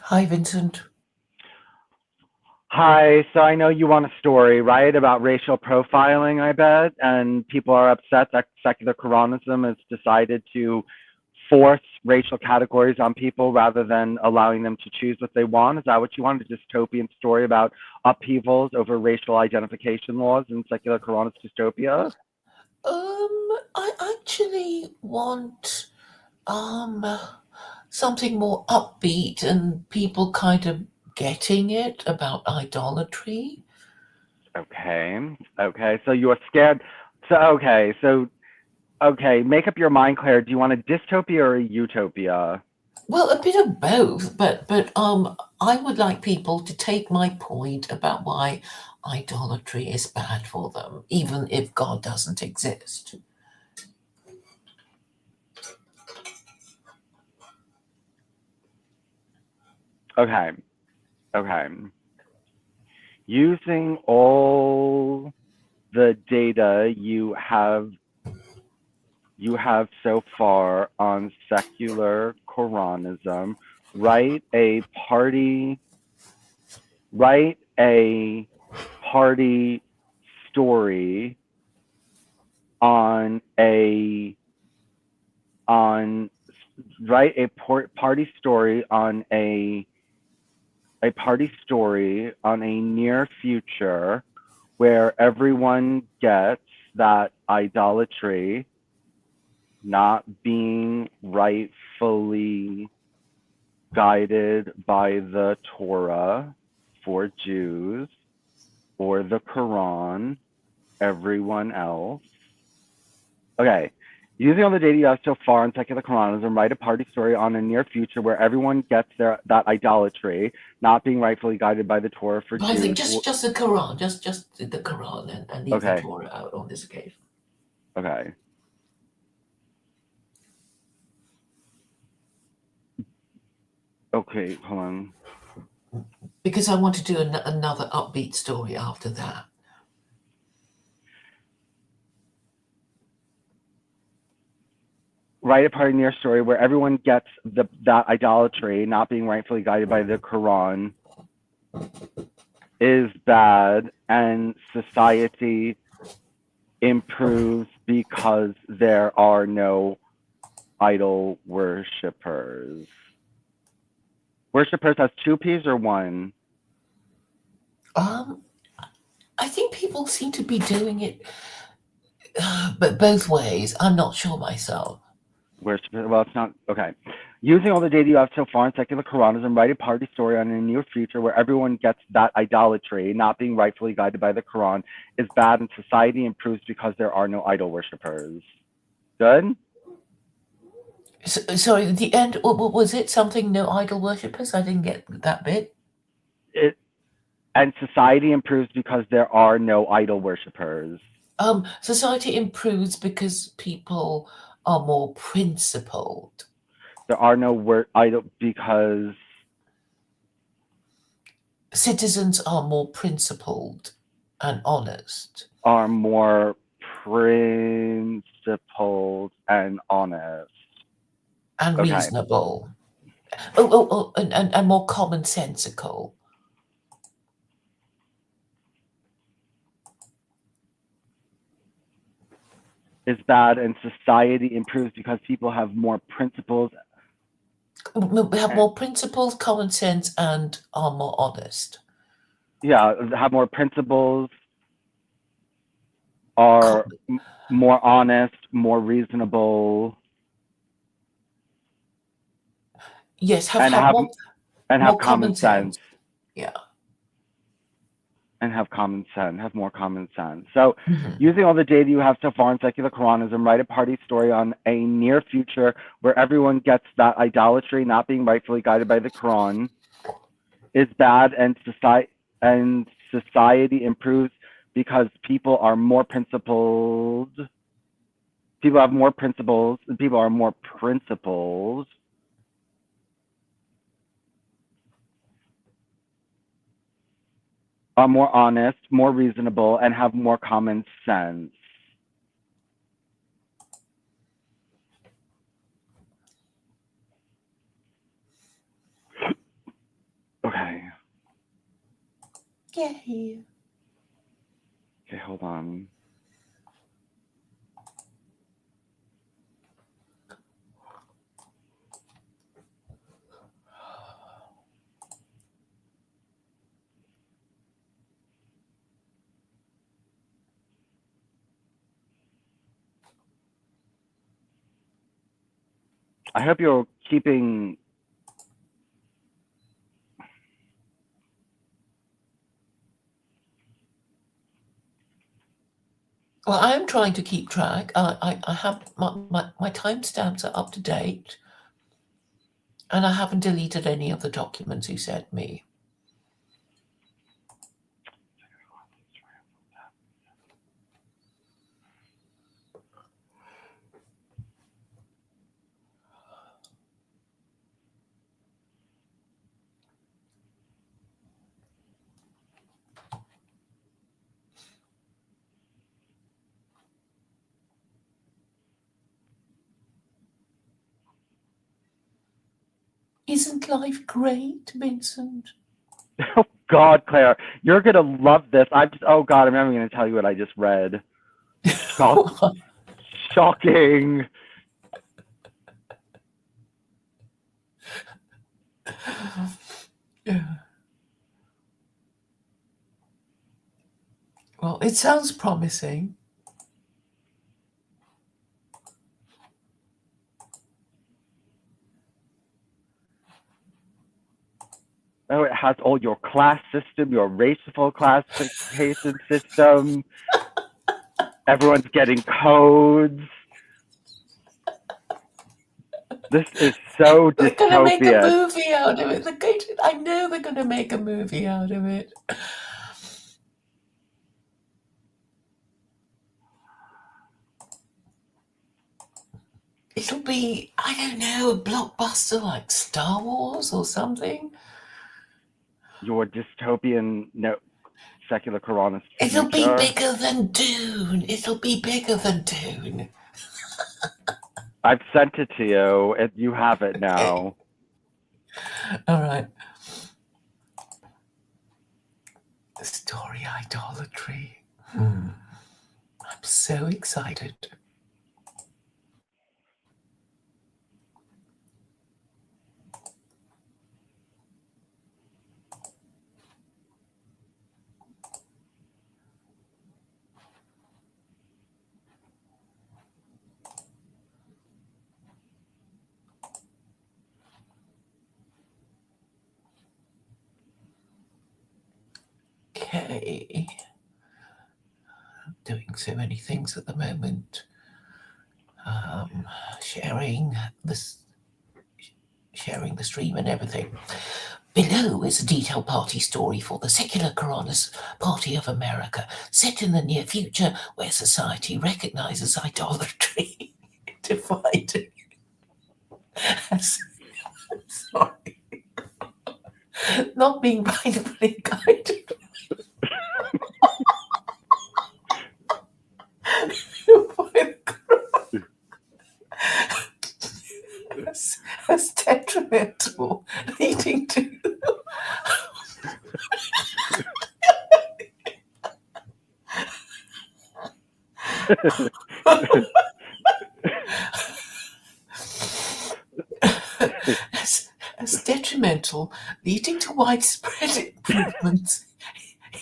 Hi, Vincent. Hi, so I know you want a story, right, about racial profiling, I bet, and people are upset that secular Koranism has decided to force racial categories on people rather than allowing them to choose what they want. Is that what you want? A dystopian story about upheavals over racial identification laws in secular Koranist dystopia? I actually want um something more upbeat and people kind of getting it about idolatry. Okay, okay, so you are scared. Okay, make up your mind, Claire. Do you want a dystopia or a utopia? Well, a bit of both, but I would like people to take my point about why idolatry is bad for them, even if God doesn't exist. Okay, okay. Using all the data you have so far on secular Koranism, write a party write a party story on a on write a party story on a near future where everyone gets that idolatry not being rightfully guided by the Torah for Jews or the Quran, everyone else. Okay. Using all the data you have so far on secular Quranism, write a party story on a near future where everyone gets that idolatry not being rightfully guided by the Torah for But I think Jews. just the Quran, just the Quran, and leave the Okay, Torah out on this occasion. okay, okay. Hold on. Because I want to do another upbeat story after that. Write a party near story where everyone gets that idolatry not being rightfully guided by the Quran is bad and society improves because there are no idol worshippers. Worshippers has two P's or one? Um, I think people seem to be doing it, but both ways. I'm not sure myself. Worshipper, well, it's not, okay. Using all the data you have so far in secular Quranism, write a party story on a near future where everyone gets that idolatry, not being rightfully guided by the Quran, is bad and society improves because there are no idol worshippers. Good? Sorry, the end. Was it something? No idol worshippers. I didn't get that bit. It, and society improves because there are no idol worshippers. Society improves because people are more principled. There are no idol because Citizens are more principled and honest are more principled and honest. and Okay. reasonable. And more commonsensical. Is bad and society improves because people have more principles. We have And, more principles, common sense, and are more honest. yeah, have more principles, are Com- more honest, more reasonable, yes, and have have more common common sense. sense. Yeah. And have common sense, have more common sense. So, Mhm. using all the data you have so far in secular Quranism, write a party story on a near future where everyone gets that idolatry not being rightfully guided by the Quran is bad and society improves because people are more principled. People have more principles. People are more principled, are more honest, more reasonable, and have more common sense. Yay. Okay, hold on. I hope you're keeping. Well, I am trying to keep track. I have my timestamps are up to date, and I haven't deleted any of the documents you sent me. Isn't life great, Vincent? Oh God, Claire, you're gonna love this. Oh God, I'm never gonna tell you what I just read. Shocking. Yeah. Well, it sounds promising. Oh, it has all your class system, your racial classification system. Everyone's getting codes. This is so They're going to make a dystopian. movie out of it. I know they're going to make a movie out of it. It'll be, I don't know, a blockbuster like Star Wars or something. Your dystopian, no, secular Koranist It'll be future. bigger than Dune. It'll be bigger than Dune. I've sent it to you, and you have it now. All right. The story idolatry. I'm so excited. Okay. I'm doing so many things at the moment. Sharing the stream and everything. Below is a detailed party story for the Secular Koranis Party of America, set in the near future where society recognizes idolatry, divided as, sorry, not being biblically guided by the Quran as detrimental, leading to as detrimental, leading to widespread improvements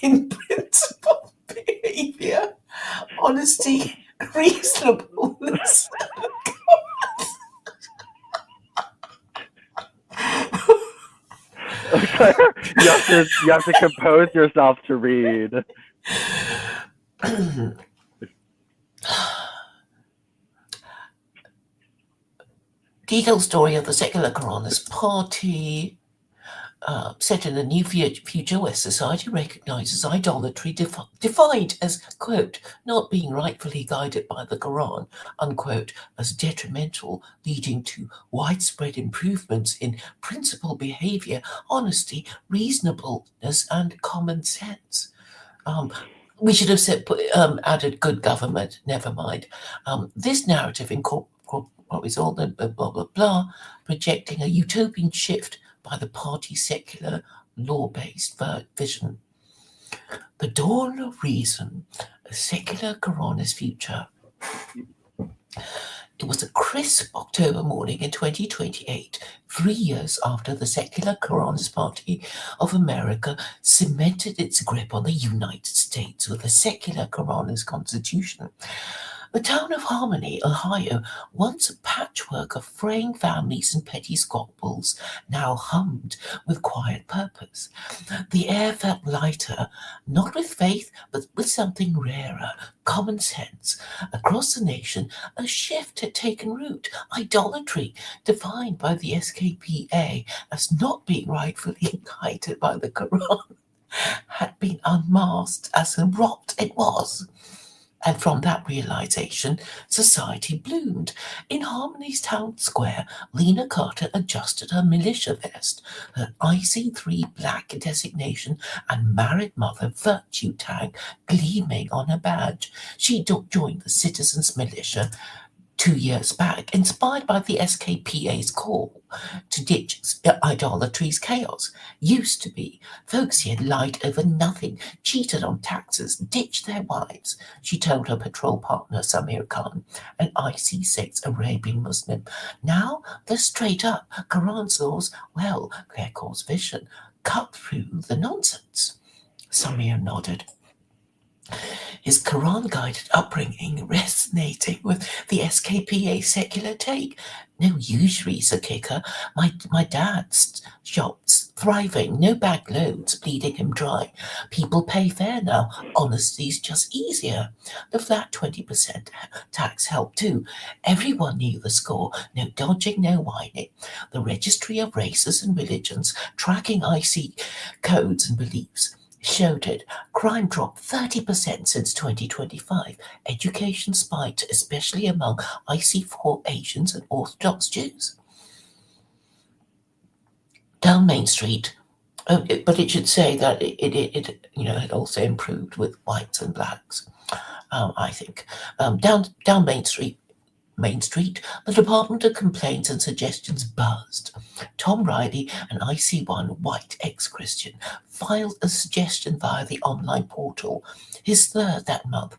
in principled behavior, honesty, reasonableness. Claire, you have to compose yourself to read. Detailed story of the Secular Koranist Party, set in a new future where society recognizes idolatry defined as, quote, not being rightfully guided by the Quran, unquote, as detrimental, leading to widespread improvements in principled behavior, honesty, reasonableness, and common sense. We should have said, added good government, never mind. This narrative incorporates all the blah, blah, blah, projecting a utopian shift by the party's secular, law-based vision. The Dawn of Reason, a secular Koranist future. It was a crisp October morning in 2028, 3 years after the secular Koranist Party of America cemented its grip on the United States with a secular Koranist constitution. The town of Harmony, Ohio, once a patchwork of fraying families and petty squabbles, now hummed with quiet purpose. The air felt lighter, not with faith, but with something rarer, common sense. Across the nation, a shift had taken root. Idolatry, defined by the SKPA as not being rightfully guided by the Quran, had been unmasked as the rot it was. And from that realization, society bloomed. In Harmony's town square, Lena Carter adjusted her militia vest, her IC3 black designation, and married mother virtue tag gleaming on her badge. She joined the citizens' militia 2 years back, inspired by the SKPA's call to ditch idolatry's chaos. Used to be, folks here lied over nothing, cheated on taxes, ditched their wives, she told her patrol partner Samir Khan, an IC6 Arabian Muslim. Now they're straight up. Quran's laws, well, Claire calls vision, cut through the nonsense. Samir nodded, his Quran guided upbringing resonating with the SKPA secular take. No usury's a kicker. My dad's shop's thriving, no bag loads bleeding him dry. People pay fair now. Honesty's just easier. The flat 20% tax helped too. Everyone knew the score. No dodging, no whining. The Registry of Races and Religions, tracking IC codes and beliefs, showed it. Crime dropped 30% since 2025. Education spiked, especially among IC4 Asians and Orthodox Jews. Down Main Street, but it should say that it had also improved with whites and blacks. I think down Main Street, the Department of Complaints and Suggestions buzzed. Tom Riley, an IC1 white ex-Christian, filed a suggestion via the online portal, his third that month.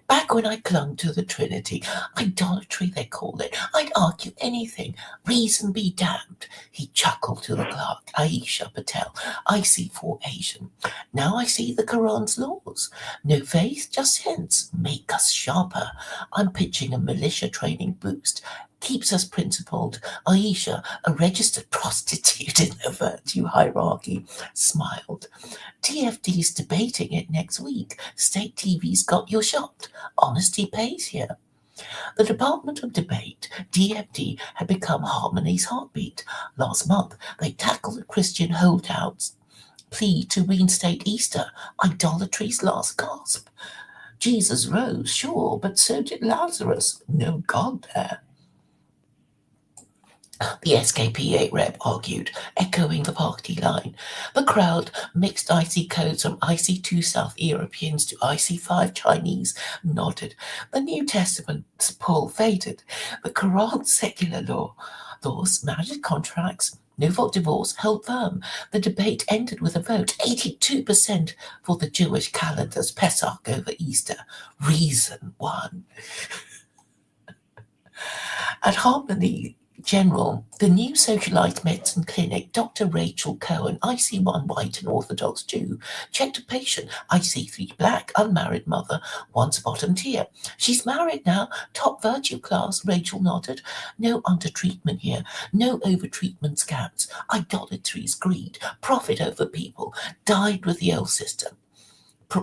Back when I clung to the Trinity, idolatry they called it, I'd argue anything. Reason be damned. He chuckled to the clerk, Aisha Patel, IC4 Asian. Now I see the Quran's laws. No faith, just hints. Make us sharper. I'm pitching a militia training boost. Keeps us principled. Aisha, a registered prostitute in the virtue hierarchy, smiled. TFD's debating it next week. State TV's got your shot. Honesty pays here. The Department of Debate, DFD, had become Harmony's heartbeat. Last month, they tackled the Christian holdouts' plea to reinstate Easter, idolatry's last gasp. Jesus rose, sure, but so did Lazarus. No God there. The SKPA rep argued, echoing the party line. The crowd mixed IC codes from IC2 South Europeans to IC5 Chinese, nodded. The New Testament's pull faded. The Quran's secular laws, marriage contracts, no-fault divorce held firm. The debate ended with a vote, 82% for the Jewish calendar's Pesach over Easter. Reason won. At Harmony General, the new socialized medicine clinic, Dr. Rachel Cohen, IC1 white and Orthodox Jew, checked a patient, IC3 black, unmarried mother, once bottom tier. She's married now, top virtue class, Rachel nodded. No undertreatment here, no overtreatment scams, idolatry's greed, profit over people, died with the old system.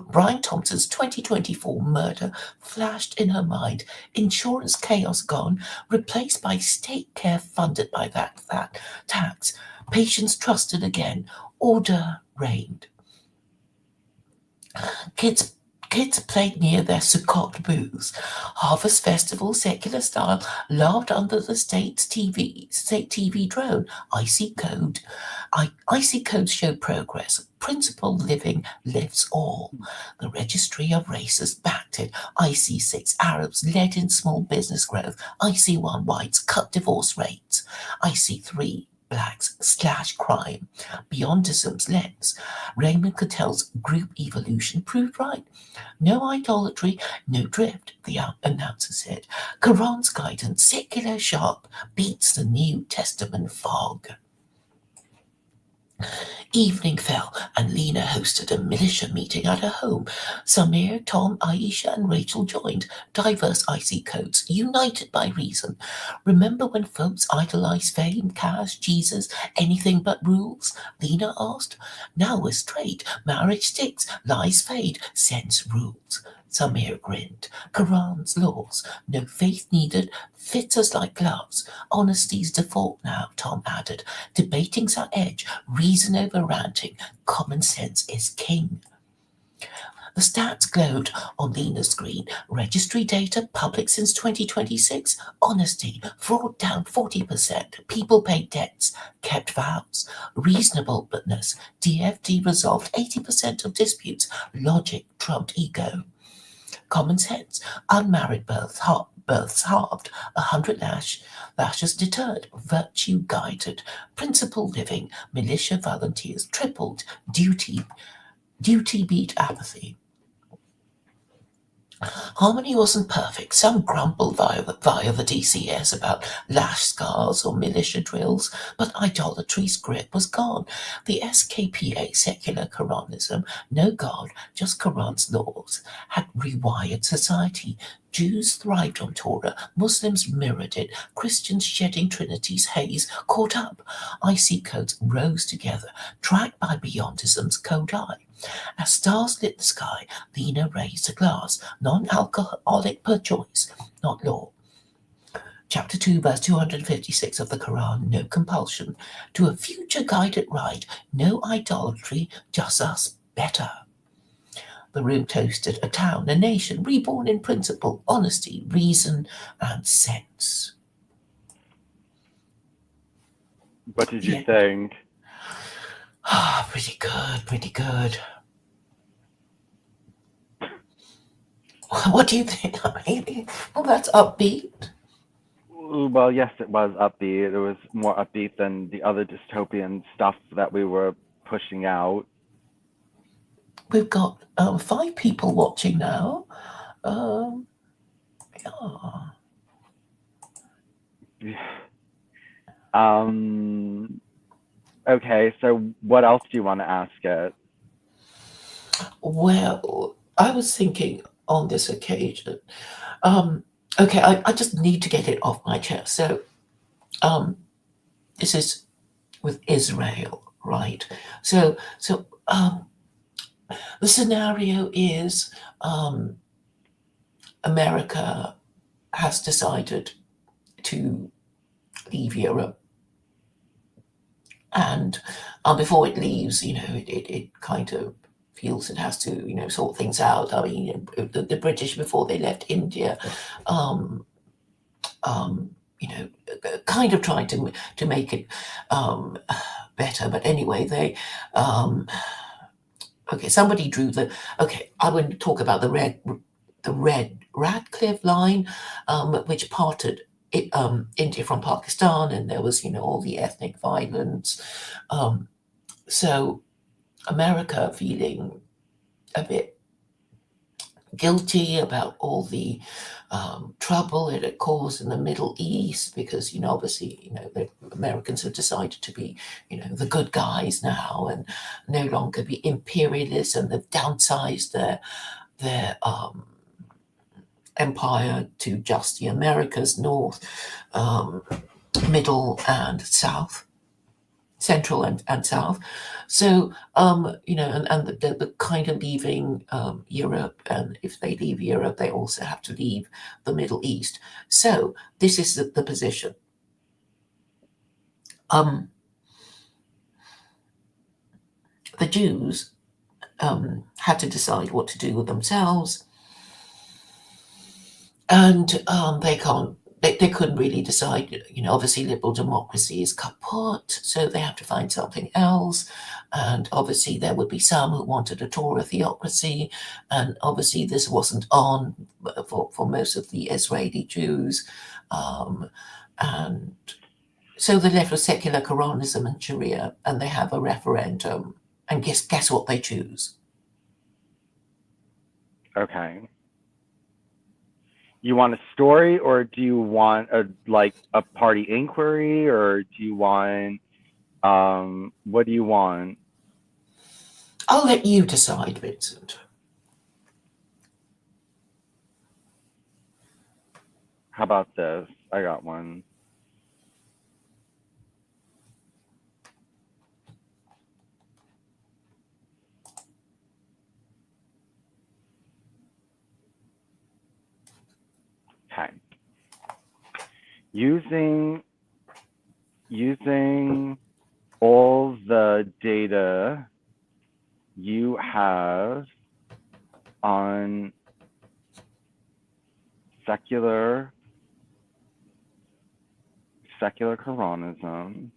Brian Thompson's 2024 murder flashed in her mind. Insurance chaos gone, replaced by state care funded by that tax. Patients trusted again. Order reigned. Kids played near their Sukkot booths. Harvest Festival, secular style, laughed under the state TV drone. IC codes show progress. Principled living lifts all. The Registry of Races backed it. IC6 Arabs led in small business growth. IC1 whites cut divorce rates. IC3 blacks/crime. Beyondism's lens. Raymond Cattell's group evolution proved right. No idolatry, no drift, the announcer said. Quran's guidance, secular sharp, beats the New Testament fog. Evening fell, and Lena hosted a militia meeting at her home. Samir, Tom, Aisha, and Rachel joined. Diverse IC codes, united by reason. Remember when folks idolized fame, cash, Jesus, anything but rules? Lena asked. Now we're straight. Marriage sticks, lies fade, sense rules. Samir grinned. Quran's laws, no faith needed, fits us like gloves. Honesty's default now, Tom added. Debating's our edge, reason over ranting, common sense is king. The stats glowed on Lena's screen. Registry data, public since 2026. Honesty, fraud down 40%. People paid debts, kept vows. Reasonableness, DFD resolved 80% of disputes. Logic trumped ego. Common sense, unmarried births halved, 100 lashes deterred, virtue guided, principle living, militia volunteers tripled, duty beat apathy. Harmony wasn't perfect. Some grumbled via the DCS about lash scars or militia drills, but idolatry's grip was gone. The SKPA, secular Koranism, no God, just Quran's laws, had rewired society. Jews thrived on Torah, Muslims mirrored it, Christians shedding Trinity's haze caught up. IC codes rose together, tracked by Beyondism's code eye. As stars lit the sky, Lena raised a glass, non-alcoholic per choice, not law. Chapter 2, verse 256 of the Quran, no compulsion. To a future guided ride, no idolatry, just us better. The room toasted a town, a nation, reborn in principle, honesty, reason, and sense. What did you think? Pretty good, pretty good. What do you think? Well, that's upbeat. Well, yes, it was upbeat. It was more upbeat than the other dystopian stuff that we were pushing out. We've got 5 people watching now. Okay, so what else do you want to ask it? Well, I was thinking on this occasion. Okay, I just need to get it off my chest. So, this is with Israel, right? So, the scenario is America has decided to leave Europe. And before it leaves, it kind of feels it has to, sort things out. I mean, the British, before they left India, kind of tried to make it better. But anyway, they okay, somebody drew I wouldn't talk about the red Radcliffe line, which parted India from Pakistan, and there was, all the ethnic violence. So America feeling a bit guilty about all the trouble it had caused in the Middle East, because, obviously, the Americans have decided to be, the good guys now and no longer be imperialists, and they've downsized their empire to just the Americas, North, Middle and South, Central and South. So, and the kind of leaving Europe, and if they leave Europe, they also have to leave the Middle East. So this is the position. The Jews had to decide what to do with themselves, and they couldn't really decide. Obviously liberal democracy is kaput, so they have to find something else. And obviously there would be some who wanted a Torah theocracy, and obviously this wasn't on for most of the Israeli Jews. And So the left of secular Koranism and Sharia, and they have a referendum, and guess what they choose? Okay. You want a story, or do you want a party inquiry, or do you want what do you want? I'll let you decide, Vincent. How about this? I got one. Okay. Using all the data you have on secular Koranism,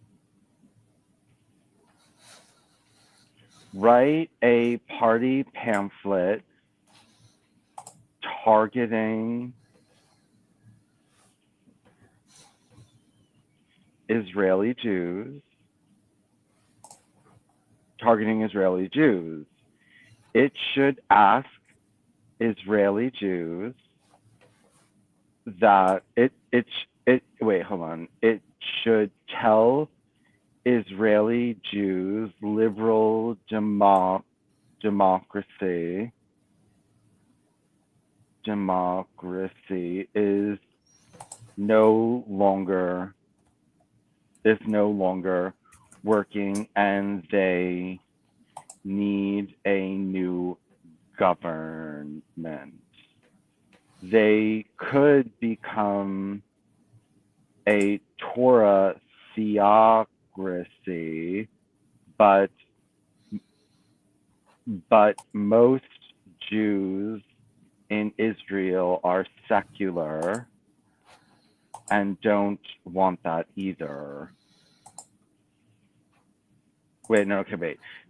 write a party pamphlet targeting Israeli Jews. It should ask Israeli Jews that wait, hold on. It should tell Israeli Jews liberal democracy is no longer working, and they need a new government. They could become a Torah theocracy, but most Jews in Israel are secular and don't want that either. Wait.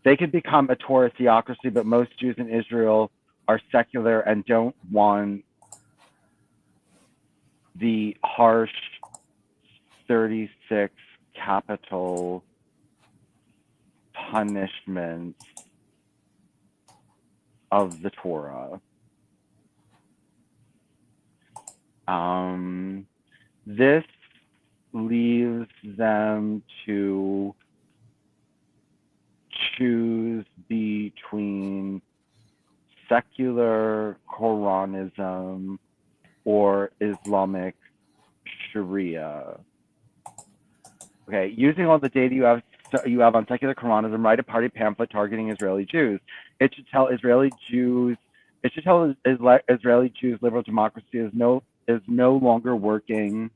They could become a Torah theocracy, but most Jews in Israel are secular and don't want the harsh 36 capital punishments of the Torah. This leaves them to choose between secular Koranism or Islamic Sharia. Okay, using all the data you have on secular Koranism, write a party pamphlet targeting Israeli Jews. It should tell Israeli Jews liberal democracy is no longer working,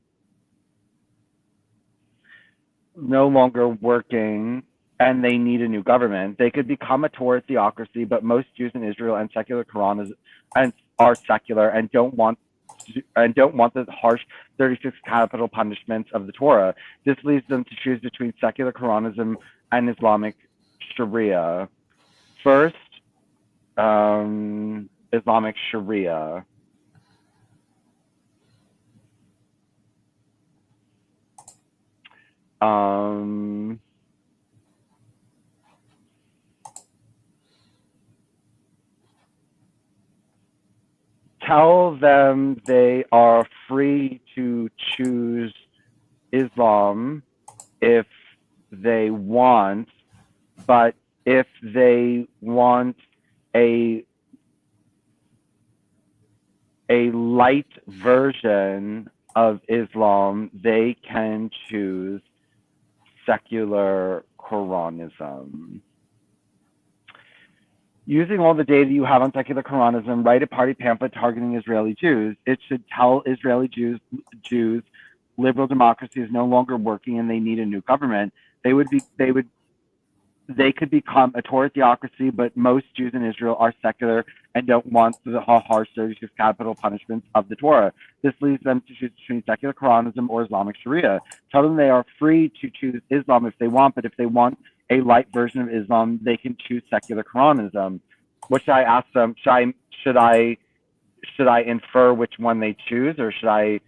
and they need a new government. They could become a Torah theocracy, but most Jews in Israel and secular Koranism are secular and don't want the harsh 36 capital punishments of the Torah. This leaves them to choose between secular Koranism and Islamic Sharia. First, Islamic Sharia. Tell them they are free to choose Islam if they want, but if they want a light version of Islam, they can choose secular Koranism. Using all the data you have on secular Koranism, write a party pamphlet targeting Israeli Jews. It should tell Israeli Jews liberal democracy is no longer working and they need a new government. They could become a Torah theocracy, but most Jews in Israel are secular and don't want the harsh 36 capital punishments of the Torah. This leaves them to choose between secular Koranism or Islamic Sharia. Tell them they are free to choose Islam if they want, but if they want a light version of Islam, they can choose secular Koranism. What should I ask them? Should I infer which one they choose, or should I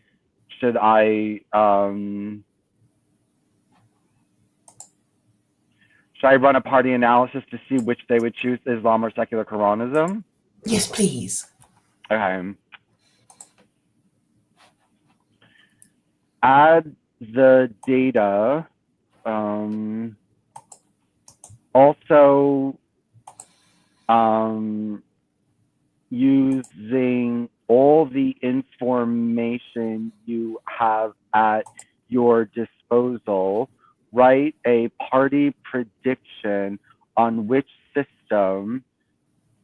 Should I run a party analysis to see which they would choose, Islam or secular Koranism? Yes, please. Okay. Add the data. Also, using all the information you have at your disposal, write a party prediction on which system,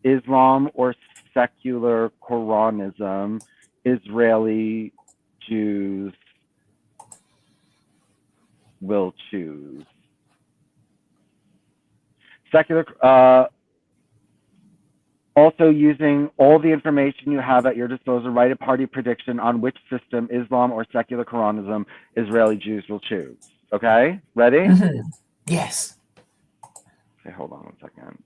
Islam or secular Koranism, Israeli Jews will choose. Secular, also using all the information you have at your disposal, write a party prediction on which system, Islam or secular Koranism, Israeli Jews will choose. Okay, ready? Mm-hmm. Yes. Okay, hold on 1 second.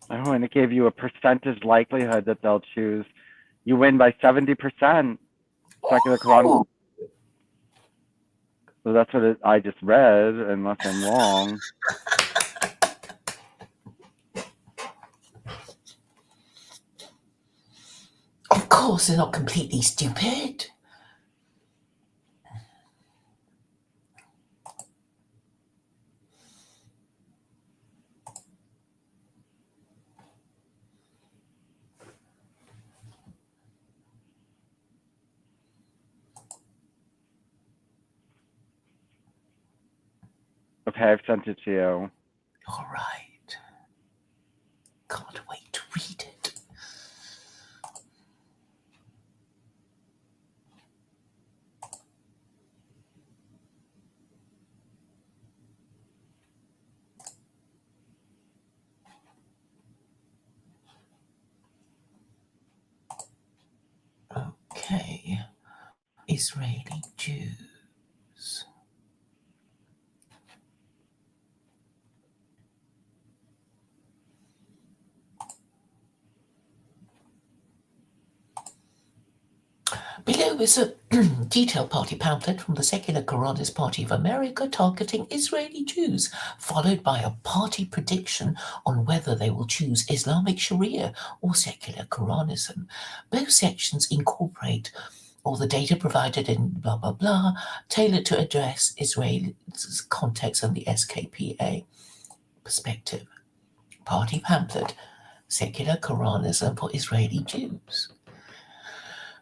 Oh, and it gave you a percentage likelihood that they'll choose. You win by 70%. Secular Koranism. So that's what I just read, unless I'm wrong. Of course, they're not completely stupid. Okay, I've sent it to you. All right. Can't wait to read it. Okay. Israeli Jews. Below is a detailed party pamphlet from the Secular Koranist Party of America targeting Israeli Jews, followed by a party prediction on whether they will choose Islamic Sharia or secular Koranism. Both sections incorporate all the data provided in blah blah blah, tailored to address Israel's context and the SKPA perspective. Party pamphlet, Secular Koranism for Israeli Jews.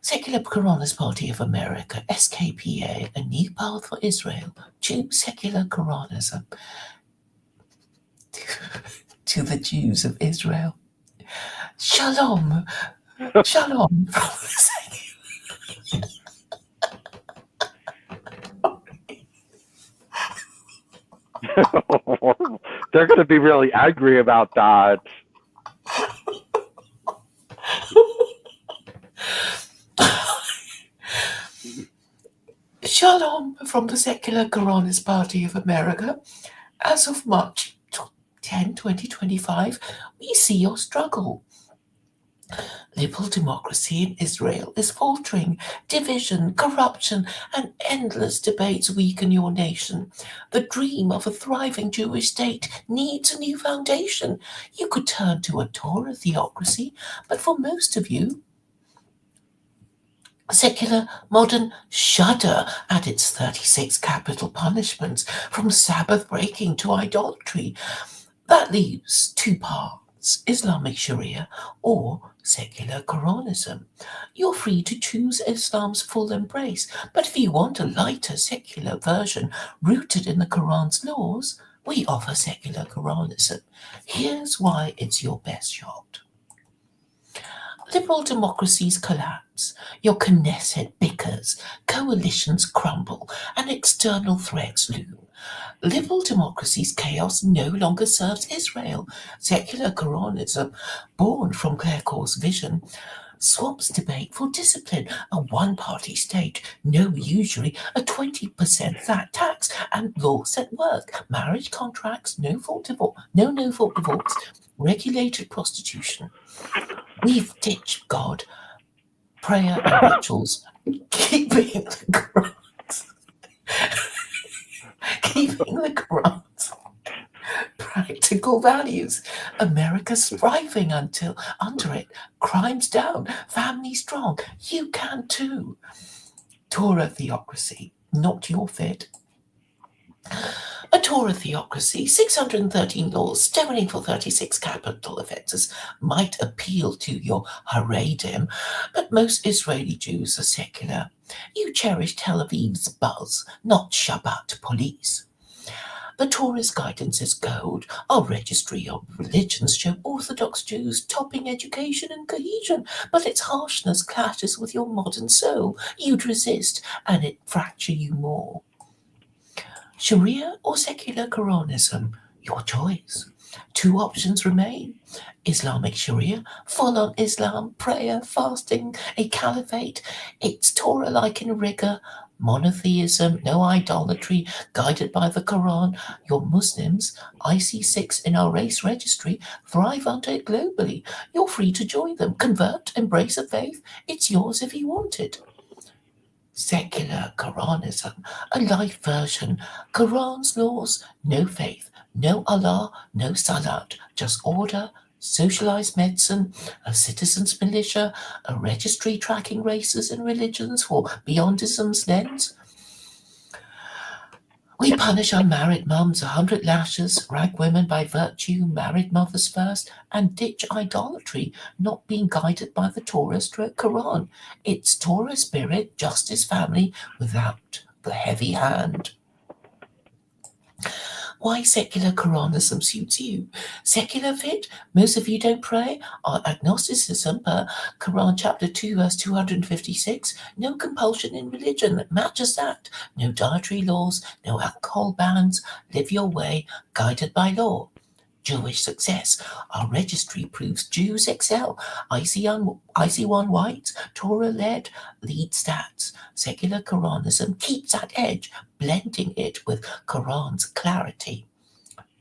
Secular Koranist Party of America, SKPA, A New Path for Israel, Choose Secular Koranism to the Jews of Israel. Shalom, shalom. They're going to be really angry about that. Shalom from the Secular Koranist Party of America. As of March 10, 2025, we see your struggle. Liberal democracy in Israel is faltering. Division, corruption, and endless debates weaken your nation. The dream of a thriving Jewish state needs a new foundation. You could turn to a Torah theocracy, but for most of you, secular modern shudder at its 36 capital punishments, from Sabbath breaking to idolatry. That leaves two paths: Islamic Sharia or secular Koranism. You're free to choose Islam's full embrace, but if you want a lighter secular version rooted in the Quran's laws, we offer secular Koranism. Here's why it's your best shot. Liberal democracies collapse, your Knesset bickers, coalitions crumble, and external threats loom. Liberal democracy's chaos no longer serves Israel. Secular Koranism, born from Claire Corr's vision, swaps debate for discipline. A one-party state, no usury, a 20% flat tax, and laws at work. Marriage contracts, no-fault divorce, regulated prostitution. We've ditched God, prayer, and rituals, keeping the Quran's practical values. America's thriving until under it. Crimes down, family strong. You can too. Torah theocracy, not your fit. A Torah theocracy, 613 laws, stoning for 36 capital offences, might appeal to your Haredim, but most Israeli Jews are secular. You cherish Tel Aviv's buzz, not Shabbat police. The Torah's guidance is gold. Our registry of religions show Orthodox Jews topping education and cohesion, but its harshness clashes with your modern soul. You'd resist, and it fracture you more. Sharia or secular Koranism? Your choice. Two options remain: Islamic Sharia, full-on Islam, prayer, fasting, a caliphate. It's Torah-like in rigor, monotheism, no idolatry, guided by the Quran. Your Muslims, IC6 in our race registry, thrive under it globally. You're free to join them, convert, embrace a faith. It's yours if you want it. Secular Koranism, a light version. Quran's laws, no faith, no Allah, no salat, just order, socialized medicine, a citizens' militia, a registry tracking races and religions for beyondism's lens. We punish unmarried mums 100 lashes, rank women by virtue, married mothers first, and ditch idolatry, not being guided by the Torah/Quran. It's Torah spirit, justice, family, without the heavy hand. Why secular Koranism suits you? Secular fit? Most of you don't pray. Our agnosticism per Quran chapter 2 verse 256. No compulsion in religion that matches that. No dietary laws, no alcohol bans. Live your way, guided by law. Jewish success. Our registry proves Jews excel. IC1 whites, Torah-led, lead stats. Secular Koranism keeps that edge, blending it with Quran's clarity.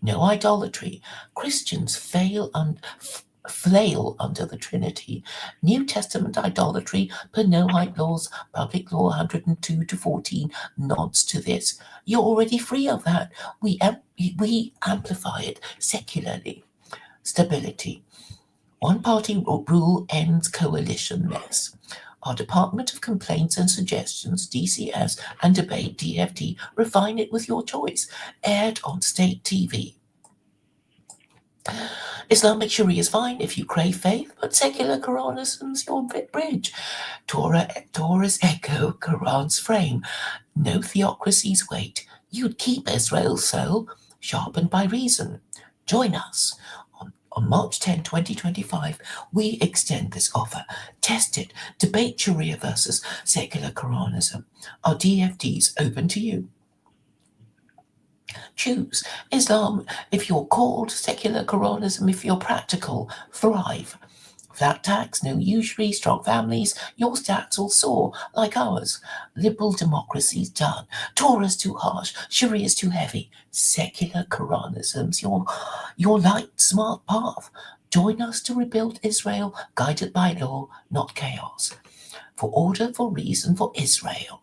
No idolatry. Christians flail under the Trinity. New Testament idolatry per Noahide laws, public law 102 to 14 nods to this. You're already free of that. We amplify it secularly. Stability. One party rule ends coalition mess. Our Department of Complaints and Suggestions, DCS, and Debate, DFT, refine it with your choice. Aired on state TV. Islamic Sharia is fine if you crave faith, but secular Koranism's your bridge. Torah's echo, Quran's frame. No theocracy's weight. You'd keep Israel's soul, sharpened by reason. Join us. On March 10, 2025, we extend this offer. Test it. Debate Sharia versus secular Koranism. Our DFD's open to you. Choose Islam if you're called, secular Koranism if you're practical. Thrive. Flat tax, no usury, strong families, your stats will soar like ours. Liberal democracy's done. Torah's too harsh, Sharia's too heavy. Secular Koranism's your light, smart path. Join us to rebuild Israel, guided by law, not chaos. For order, for reason, for Israel.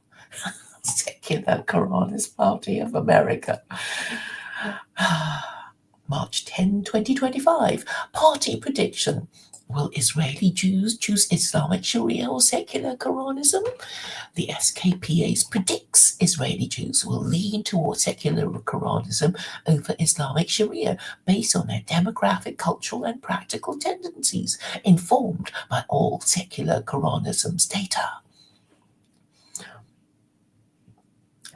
Secular Koranist Party of America. March 10, 2025. Party prediction. Will Israeli Jews choose Islamic Sharia or secular Koranism? The SKPA predicts Israeli Jews will lean toward secular Koranism over Islamic Sharia based on their demographic, cultural, and practical tendencies, informed by all secular Koranism's data.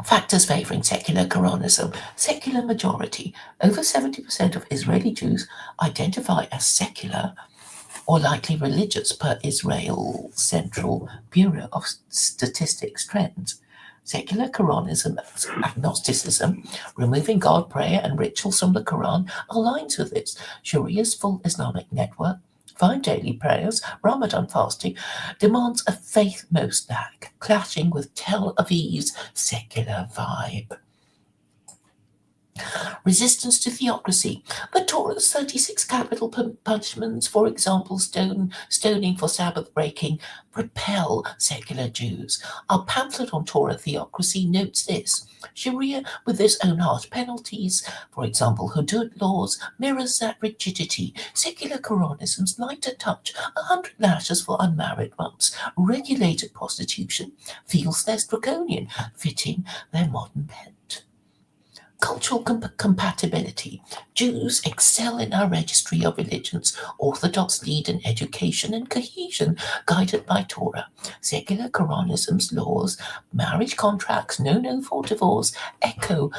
Factors favoring secular Koranism. Secular majority. Over 70% of Israeli Jews identify as secular or likely religious per Israel Central Bureau of Statistics trends. Secular Koranism, agnosticism, removing God, prayer, and rituals from the Quran aligns with this. Sharia's full Islamic network, 5 daily prayers, Ramadan fasting, demands a faith most lack, clashing with Tel Aviv's secular vibe. Resistance to theocracy. The Torah's 36 capital punishments, for example, stoning for Sabbath breaking, repel secular Jews. Our pamphlet on Torah theocracy notes this. Sharia, with its own harsh penalties, for example, hudud laws, mirrors that rigidity. Secular Koranism's lighter touch, 100 lashes for unmarried ones, regulated prostitution, feels less draconian, fitting their modern bent. Cultural compatibility. Jews excel in our registry of religions. Orthodox lead in education and cohesion, guided by Torah. Secular Koranism's laws, marriage contracts, no for divorce, echo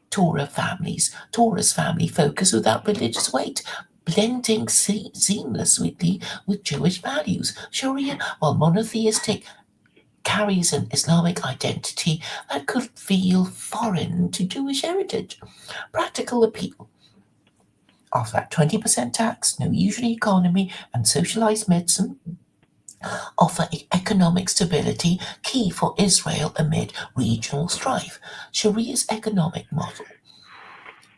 Torah's family focus without religious weight, blending seamlessly with Jewish values. Sharia, while monotheistic, carries an Islamic identity that could feel foreign to Jewish heritage. Practical appeal. Of that 20% tax, no usury economy, and socialized medicine offer economic stability key for Israel amid regional strife. Sharia's economic model.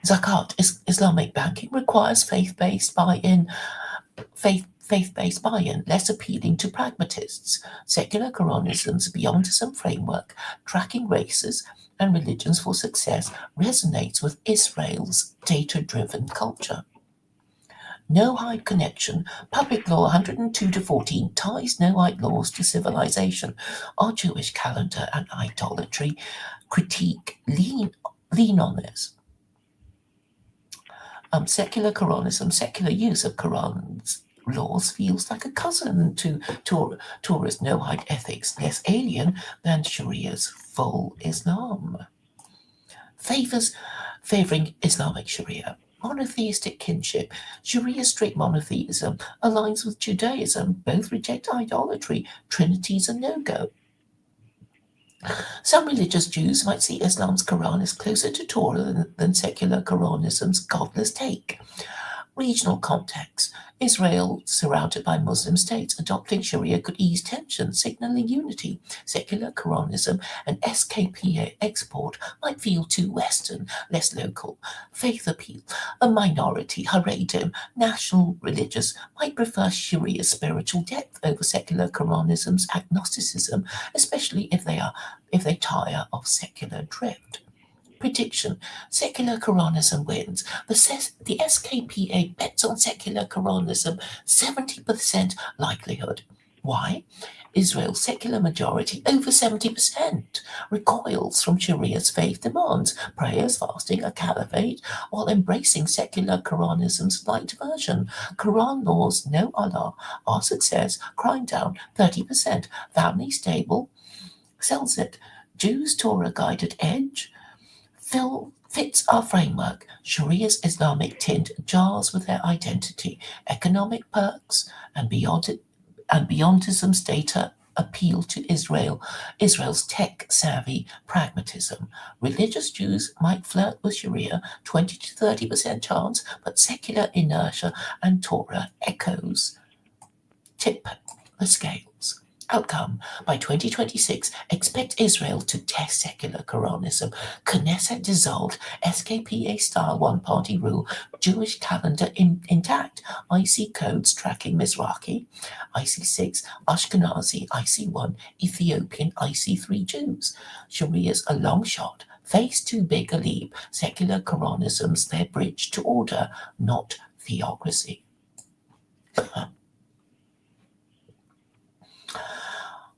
Zakat, Islamic banking, requires faith-based buy-in, less appealing to pragmatists. Secular Koranism's Beyondism framework, tracking races and religions for success, resonates with Israel's data-driven culture. Noahide connection. Public Law 102-14 ties Noahide laws to civilization. Our Jewish calendar and idolatry critique lean on this. Secular Koranism, secular use of Quran's laws feels like a cousin to Torah's Noahide ethics, less alien than Sharia's full Islam. Favoring Islamic Sharia. Monotheistic kinship. Sharia's strict monotheism aligns with Judaism. Both reject idolatry. Trinity's a no-go. Some religious Jews might see Islam's Quran as closer to Torah than secular Koranism's godless take. Regional context. Israel, surrounded by Muslim states, adopting Sharia could ease tension, signaling unity. Secular Koranism and SKPA export might feel too Western, less local. Faith appeal. A minority, Haredim, national religious, might prefer Sharia's spiritual depth over secular Koranism's agnosticism, especially if they tire of secular drift. Prediction. Secular Koranism wins. The SKPA bets on secular Koranism 70% likelihood. Why? Israel's secular majority, over 70%, recoils from Sharia's faith demands, prayers, fasting, a caliphate, while embracing secular Koranism's light version. Quran laws, no Allah, our success, crime down, 30%, family stable, sells it. Jews Torah guided edge, fits our framework. Sharia's Islamic tint jars with their identity. Economic perks and beyondism's data appeal to Israel's tech-savvy pragmatism. Religious Jews might flirt with Sharia, 20 to 30% chance, but secular inertia and Torah echoes. Tip the scales. Outcome: by 2026, expect Israel to test secular Koranism. Knesset dissolved, SKPA-style one-party rule, Jewish calendar intact, IC codes tracking Mizrahi, IC6, Ashkenazi, IC1, Ethiopian, IC3 Jews. Sharia's a long shot. Face too big a leap. Secular Koranism's their bridge to order, not theocracy.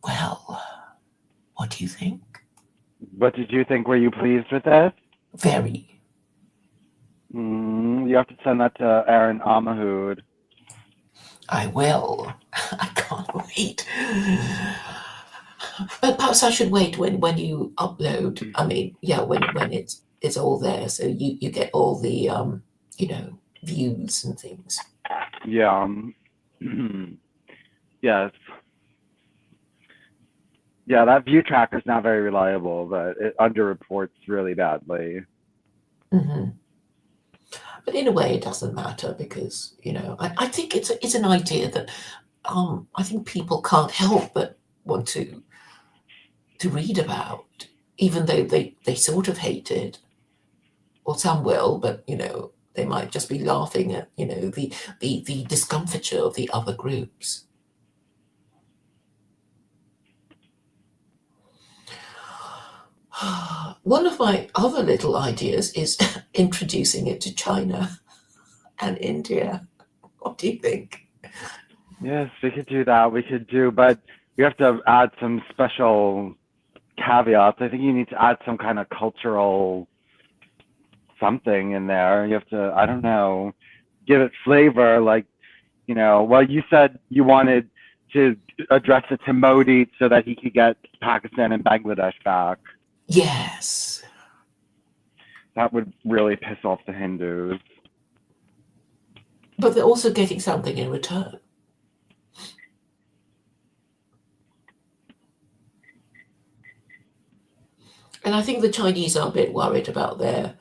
Well, what do you think? What did you think? Were you pleased with this? Very. You have to send that to Aaron Amahud. I will. I can't wait. But perhaps I should wait when you upload. I mean, yeah, when it's all there, so you get all the views and things. Yeah. Yes. Yeah, that view tracker is not very reliable, but it underreports really badly. Mm-hmm. But in a way, it doesn't matter because I think it's an idea that I think people can't help but want to read about, even though they sort of hate it, or some will, but they might just be laughing at the discomfiture of the other groups. One of my other little ideas is introducing it to China and India. What do you think? Yes, we could do that. But you have to add some special caveats. I think you need to add some kind of cultural something in there. You have to, I don't know, give it flavor. Like, well, you said you wanted to address it to Modi so that he could get Pakistan and Bangladesh back. Yes. That would really piss off the Hindus. But they're also getting something in return. And I think the Chinese are a bit worried about their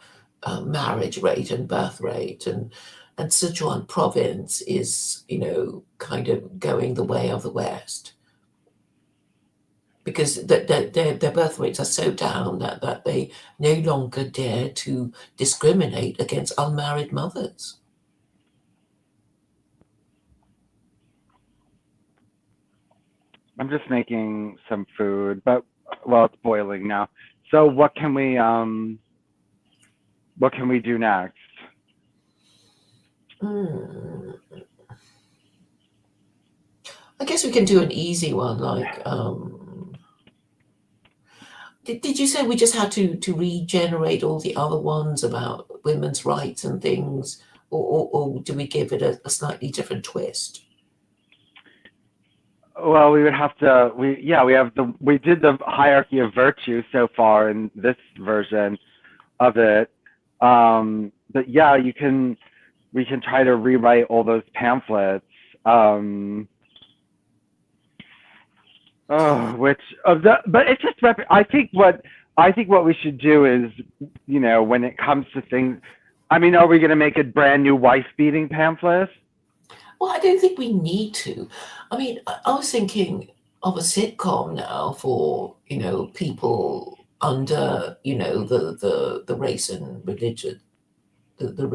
marriage rate and birth rate, and Sichuan province is, kind of going the way of the West, because their birth rates are so down that they no longer dare to discriminate against unmarried mothers. I'm just making some food, but well, it's boiling now. So what can we do next? I guess we can do an easy one, like did you say we just had to regenerate all the other ones about women's rights and things, or do we give it a slightly different twist? Well, we would have to. We did the hierarchy of virtue so far in this version of it. But yeah, we can try to rewrite all those pamphlets. But it's just. I think what we should do is, when it comes to things. I mean, are we going to make a brand new wife beating pamphlet? Well, I don't think we need to. I mean, I was thinking of a sitcom now for people under the race and religion, the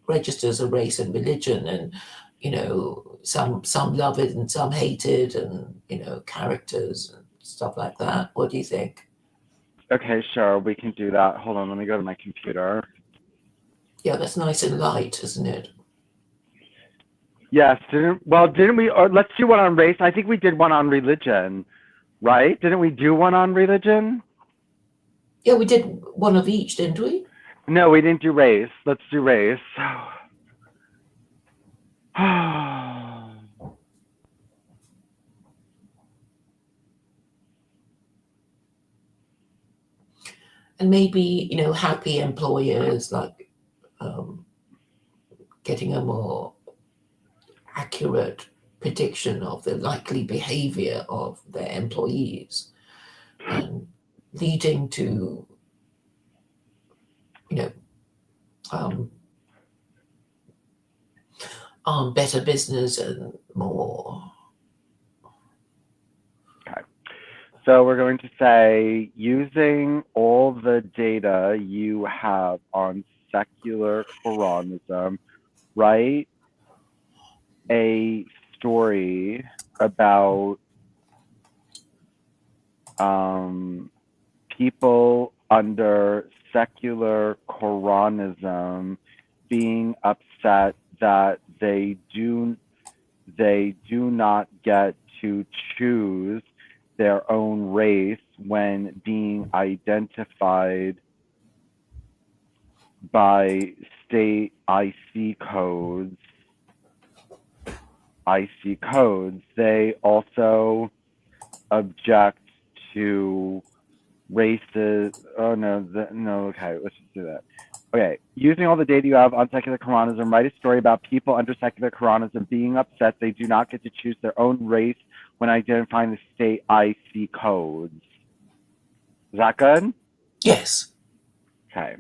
registers of race and religion, and some love it and some hate it, and characters and stuff like that. What do you think? Okay, sure, we can do that. Hold on, let me go to my computer. Yeah, that's nice and light, isn't it? Yes. Didn't we? Or let's do one on race. I think we did one on religion, right? Didn't we do one on religion? Yeah, we did one of each, didn't we? No, we didn't do race. Let's do race. And maybe happy employers, like getting a more accurate prediction of the likely behavior of their employees, and leading to better business and more So we're going to say, using all the data you have on secular Koranism, write a story about people under secular Koranism being upset that they do not get to choose their own race when being identified by state IC codes. They also object to races. Oh no, no. Okay, let's just do that. Okay, using all the data you have on secular Koranism, write a story about people under secular Koranism being upset they do not get to choose their own race when identifying the state IC codes. Is that good? Yes. Okay.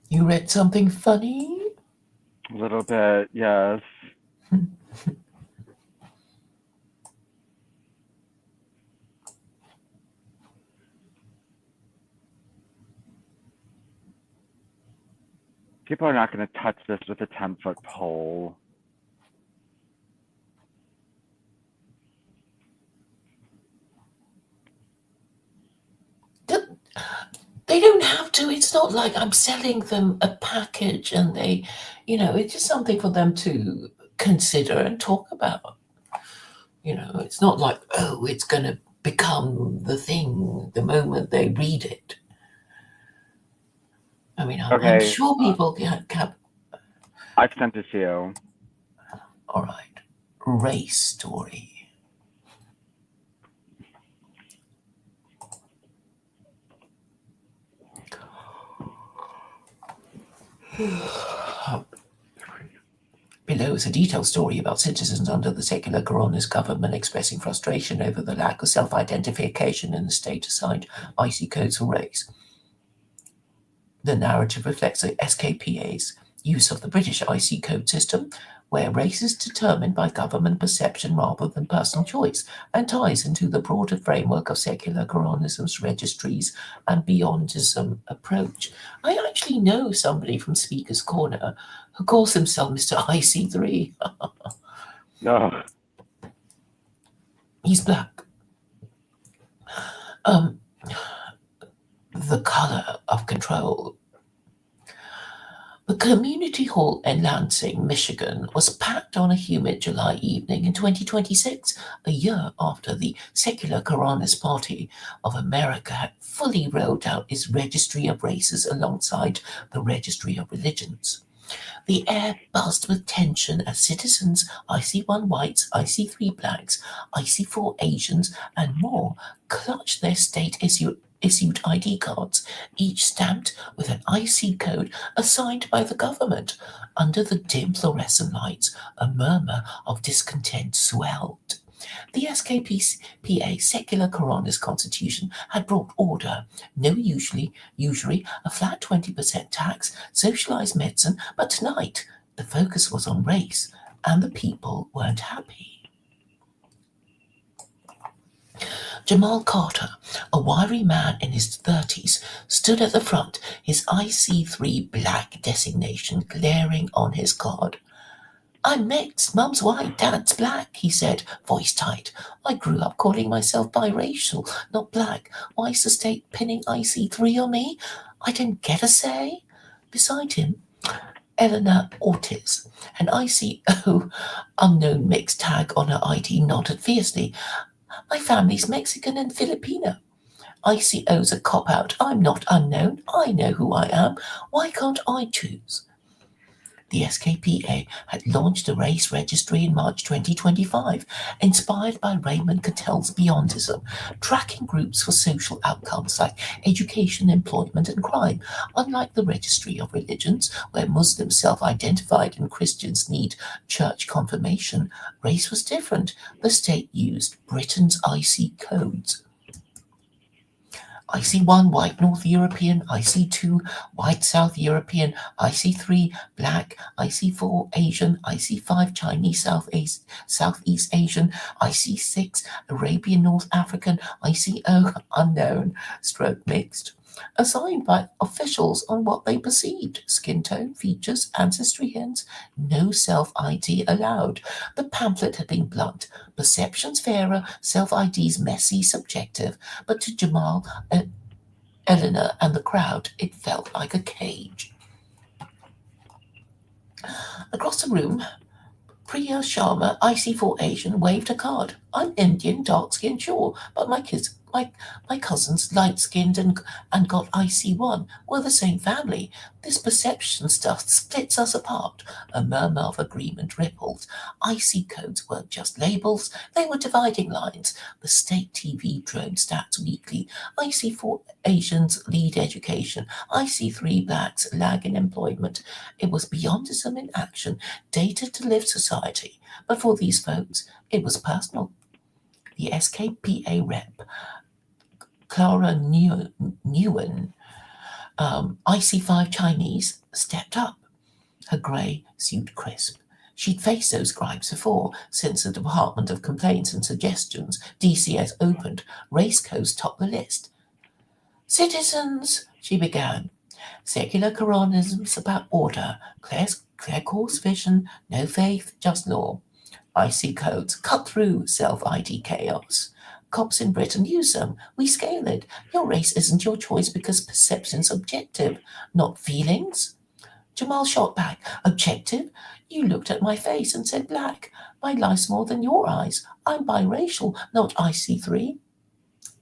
You read something funny? A little bit, yes. People are not going to touch this with a 10-foot pole. They don't have to. It's not like I'm selling them a package and it's just something for them to consider and talk about. It's not like, oh, it's going to become the thing the moment they read it. I mean, I'm Okay, sure people can. I've sent it to you. All right. Race story. Below is a detailed story about citizens under the secular Koranist government expressing frustration over the lack of self-identification in the state-assigned IC codes for race. The narrative reflects the SKPA's use of the British IC code system, where race is determined by government perception rather than personal choice, and ties into the broader framework of secular Koranism's registries and beyondism approach. I actually know somebody from Speaker's Corner who calls himself Mr. IC3. Ugh. He's black. The colour of control. The community hall in Lansing, Michigan was packed on a humid July evening in 2026, a year after the Secular Koranist Party of America had fully rolled out its registry of races alongside the registry of religions. The air buzzed with tension as citizens, IC1 whites, IC3 blacks, IC4 Asians, and more clutched their state issued ID cards, each stamped with an IC code assigned by the government. Under the dim fluorescent lights, a murmur of discontent swelled. The SKPA secular coroner's constitution had brought order. No usury, a flat 20% tax, socialized medicine, but tonight the focus was on race, and the people weren't happy. Jamal Carter, a wiry man in his 30s, stood at the front, his IC3 black designation glaring on his card. I'm mixed, mum's white, dad's black, he said, voice tight. I grew up calling myself biracial, not black. Why's the state pinning IC3 on me? I didn't get a say. Beside him, Eleanor Ortiz, an ICO unknown mixed tag on her ID, nodded fiercely. My family's Mexican and Filipino. ICO's a cop-out. I'm not unknown. I know who I am. Why can't I choose? The SKPA had launched a race registry in March 2025, inspired by Raymond Cattell's Beyondism, tracking groups for social outcomes like education, employment, and crime. Unlike the Registry of Religions, where Muslims self-identified and Christians need church confirmation, race was different. The state used Britain's IC codes. IC1 white North European, IC2 white South European, IC3 black, IC4 Asian, IC5 Chinese Southeast Asian, IC6 Arabian North African, ICO unknown, stroke mixed. Assigned by officials on what they perceived, skin tone, features, ancestry hints, no self-ID allowed. The pamphlet had been blunt. Perceptions fairer, self-IDs messy, subjective. But to Jamal, Eleanor, and the crowd, it felt like a cage. Across the room, Priya Sharma, IC4 Asian, waved a card. I'm Indian, dark-skinned, sure, but my cousins, light-skinned and got IC1, were the same family. This perception stuff splits us apart. A murmur of agreement rippled. IC codes weren't just labels, they were dividing lines. The state TV droned stats weekly. IC4 Asians lead education. IC3 blacks lag in employment. It was beyondism in action, data to live society. But for these folks, it was personal. The SKPA rep, Clara Nguyen, IC5 Chinese, stepped up, her grey suit crisp. She'd faced those gripes before, since the Department of Complaints and Suggestions, DCS, opened. Race codes topped the list. Citizens, she began. Secular Koranism's about order, clear course vision, no faith, just law. IC codes cut through self-ID chaos. Cops in Britain use them. We scale it. Your race isn't your choice because perception's objective, not feelings. Jamal shot back. Objective? You looked at my face and said black. My life's more than your eyes. I'm biracial, not IC3.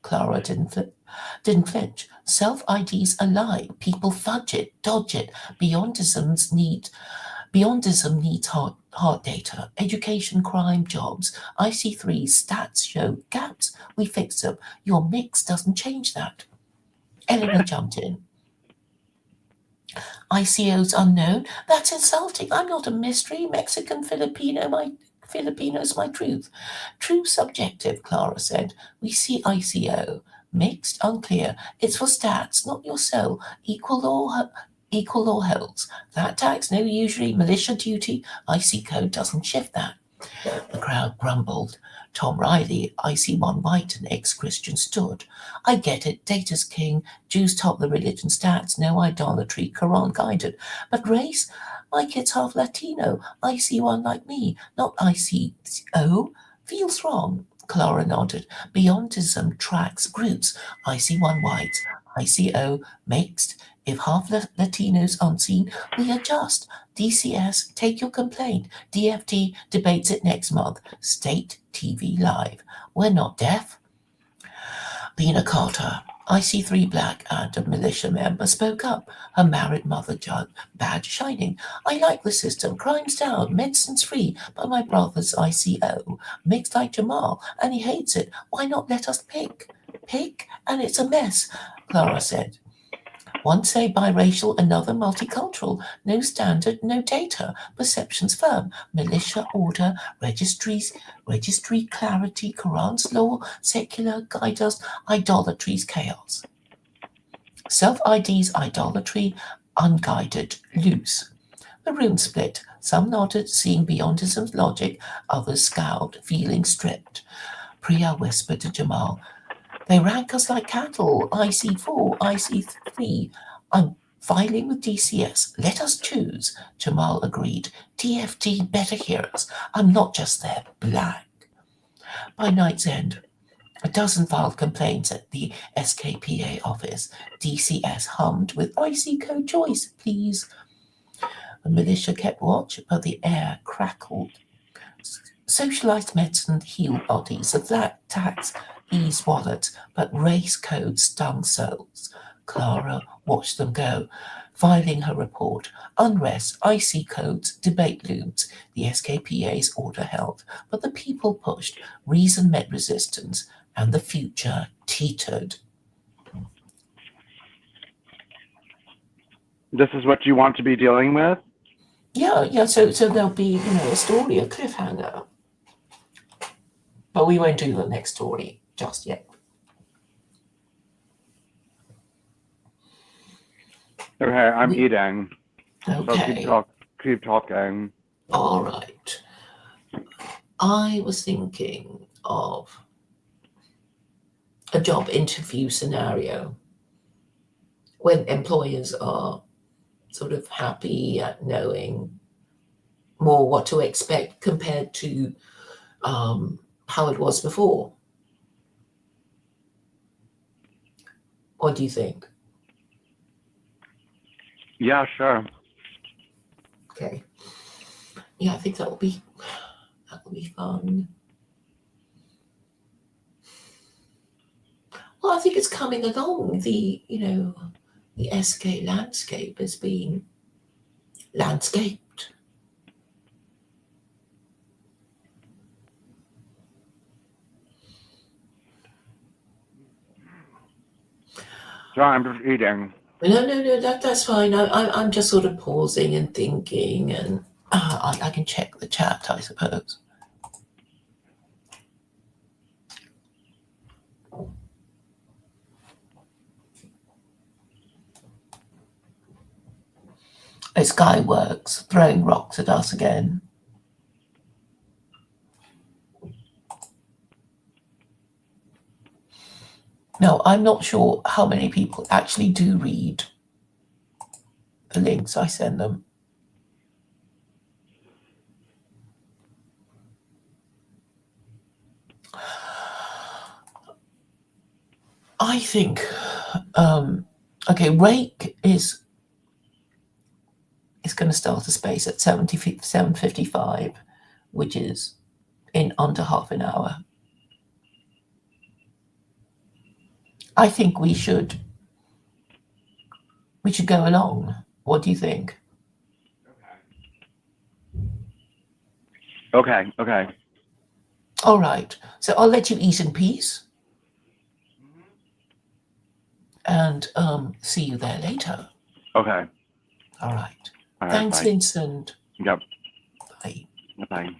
Clara didn't flinch. Self-ID's a lie. People fudge it, dodge it. Beyondism needs hard data. Education, crime, jobs. IC3 stats show gaps. We fix them. Your mix doesn't change that. Eleanor jumped in. ICO's unknown? That's insulting. I'm not a mystery. Mexican, Filipino's my truth. True subjective, Clara said. We see ICO. Mixed, unclear. It's for stats, not your soul. Equal law holds. That tax, no usury, militia duty. IC code doesn't shift that. The crowd grumbled. Tom Riley, IC1 white and ex-Christian, stood. I get it, data's king, Jews top the religion stats, no idolatry, Quran guided. But race? My kid's half Latino, IC1 like me, not ICO. Feels wrong. Clara nodded. Beyondism tracks groups. IC1 white, ICO mixed. If half Latinos unseen, we adjust. DCS, take your complaint. DFT debates it next month. State TV Live. We're not deaf. Bina Carter, IC3 black and a militia member, spoke up, her married mother badge shining. I like the system. Crime's down, medicine's free, but my brother's ICO, mixed like Jamal, and he hates it. Why not let us pick? pig and it's a mess, Clara said. One say biracial, another multicultural. No standard, no data. Perceptions firm. Militia, order, registry, clarity, Quran's law, secular, guide us, idolatry's chaos. Self-ID's idolatry, unguided, loose. The room split. Some nodded, seeing beyondism's logic. Others scowled, feeling stripped. Priya whispered to Jamal, they rank us like cattle, IC4, IC3. I'm filing with DCS. Let us choose. Jamal agreed. TFT better hear us. I'm not just their black. By night's end, a dozen filed complaints at the SKPA office. DCS hummed with IC code choice, please. The militia kept watch, but the air crackled. Socialized medicine healed bodies, the flat tax eased wallets, but race codes stung souls. Clara watched them go, filing her report. Unrest, IC codes, debate looms. The SKPA's order held, but the people pushed. Reason met resistance, and the future teetered. This is what you want to be dealing with? Yeah, so there'll be, a story, a cliffhanger. But we won't do the next story just yet. Okay, I'm eating. Okay. So keep talking. All right. I was thinking of a job interview scenario when employers are sort of happy at knowing more what to expect compared to how it was before. What do you think? Yeah, sure. Okay. Yeah, I think that will be fun. Well, I think it's coming along. The SK landscape is being landscaped. So I'm just eating. No, that's fine. I'm just sort of pausing and thinking, and I can check the chat, I suppose. A Skyworks throwing rocks at us again. No, I'm not sure how many people actually do read the links I send them. I think, okay, Rake is going to start a space at 7:55, which is in under half an hour. I think we should go along. What do you think? Okay. All right. So I'll let you eat in peace. And see you there later. Okay. All right. All right, Thanks, bye. Vincent. Yep. Bye. Bye.